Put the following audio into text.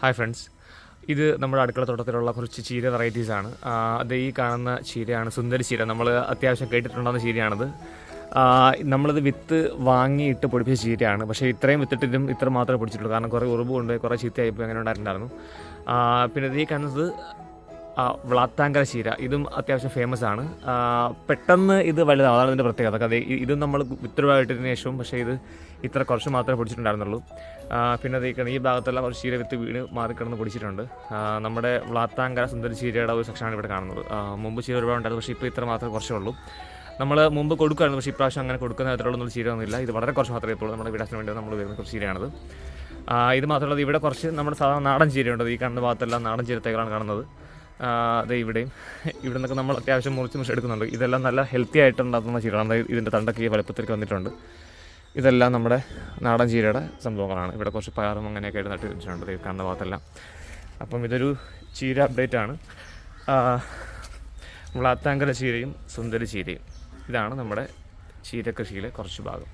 Hi friends, ഇത് നമ്മുടെ അടുക്കള തോട്ടത്തിലുള്ള കുറച്ച് ചീര വെറൈറ്റീസാണ്. അത് ഈ കാണുന്ന ചീരയാണ് സുന്ദരി ചീര. നമ്മൾ അത്യാവശ്യം കേട്ടിട്ടുണ്ടാകുന്ന ചീരയാണിത്. നമ്മളിത് വിത്ത് വാങ്ങിയിട്ട് പൊടിപ്പിച്ച ചീരയാണ്. പക്ഷേ ഇത്രയും വിത്തിട്ടിട്ടും ഇത്ര മാത്രമേ പൊടിച്ചിട്ടുള്ളൂ. കാരണം കുറേ ഉറുമ്പ് കൊണ്ട് കുറേ ചീത്തയായിപ്പോൾ അങ്ങനെ ഉണ്ടായിട്ടുണ്ടായിരുന്നു. പിന്നെ ഇത് ഈ കാണുന്നത് വ്ളാത്താങ്കര ചീര. ഇതും അത്യാവശ്യം ഫേമസ് ആണ്. പെട്ടെന്ന് ഇത് വലുതാണ്, അതാണ് ഇതിൻ്റെ പ്രത്യേകത. അത് ഇതും നമ്മൾ വിത്തുരുവായിട്ടതിന് ശേഷവും പക്ഷേ ഇത് ഇത്ര കുറച്ച് മാത്രമേ പൊടിച്ചിട്ടുണ്ടായിരുന്നുള്ളൂ. പിന്നെ അത് ഈ ഭാഗത്തെല്ലാം കുറച്ച് ചീര വിത്ത് വീണ് മാറിക്കിടന്ന് പൊടിച്ചിട്ടുണ്ട്. നമ്മുടെ വ്ളാത്താങ്കര സുന്ദരി ചീരയുടെ ഒരു സെക്ഷനാണ് ഇവിടെ കാണുന്നത്. മുമ്പ് ചീര ഒരുപാട് ഉണ്ടായിരുന്നു, പക്ഷേ ഇപ്പോൾ ഇത്ര മാത്രമേ കുറച്ചേ ഉള്ളൂ. നമ്മൾ മുമ്പ് കൊടുക്കുമായിരുന്നു, പക്ഷേ ഇപ്രാവശ്യം അങ്ങനെ കൊടുക്കുന്ന തരത്തിലുള്ള ചീര ഒന്നുമില്ല. ഇത് വളരെ കുറച്ച് മാത്രമേ ഇപ്പോൾ നമ്മുടെ വീടാസിന് വേണ്ടി നമ്മൾ വരുന്ന കുറച്ച് ചീരയാണിത്. ഇത് മാത്രമല്ല, ഇവിടെ കുറച്ച് നമ്മുടെ സാധാരണ നാടൻ ചീരയുണ്ട്. ഈ കാണുന്ന ഭാഗത്തെല്ലാം നാടൻ ചീര തൈകളാണ് കാണുന്നത്. അത് ഇവിടെ നിന്നൊക്കെ നമ്മൾ അത്യാവശ്യം മുറിച്ച് എടുക്കുന്നുണ്ട്. ഇതെല്ലാം നല്ല ഹെൽത്തി ആയിട്ടുണ്ടാകുന്ന ചീരകളാണ്. ഇതിൻ്റെ തണ്ടൊക്കെ ഈ വലുപ്പത്തിലേക്ക് വന്നിട്ടുണ്ട്. ഇതെല്ലാം നമ്മുടെ നാടൻ ചീരയുടെ സംഭവങ്ങളാണ്. ഇവിടെ കുറച്ച് പയറും അങ്ങനെയൊക്കെ ആയിട്ട് നട്ട് വെച്ചിട്ടുണ്ട് ഈ കാണുന്ന ഭാഗത്തെല്ലാം. അപ്പം ഇതൊരു ചീര അപ്ഡേറ്റ് ആണ്. വ്ളാത്താങ്കര ചീരയും സുന്ദരി ചീരയും, ഇതാണ് നമ്മുടെ ചീര കൃഷിയിലെ കുറച്ച് ഭാഗം.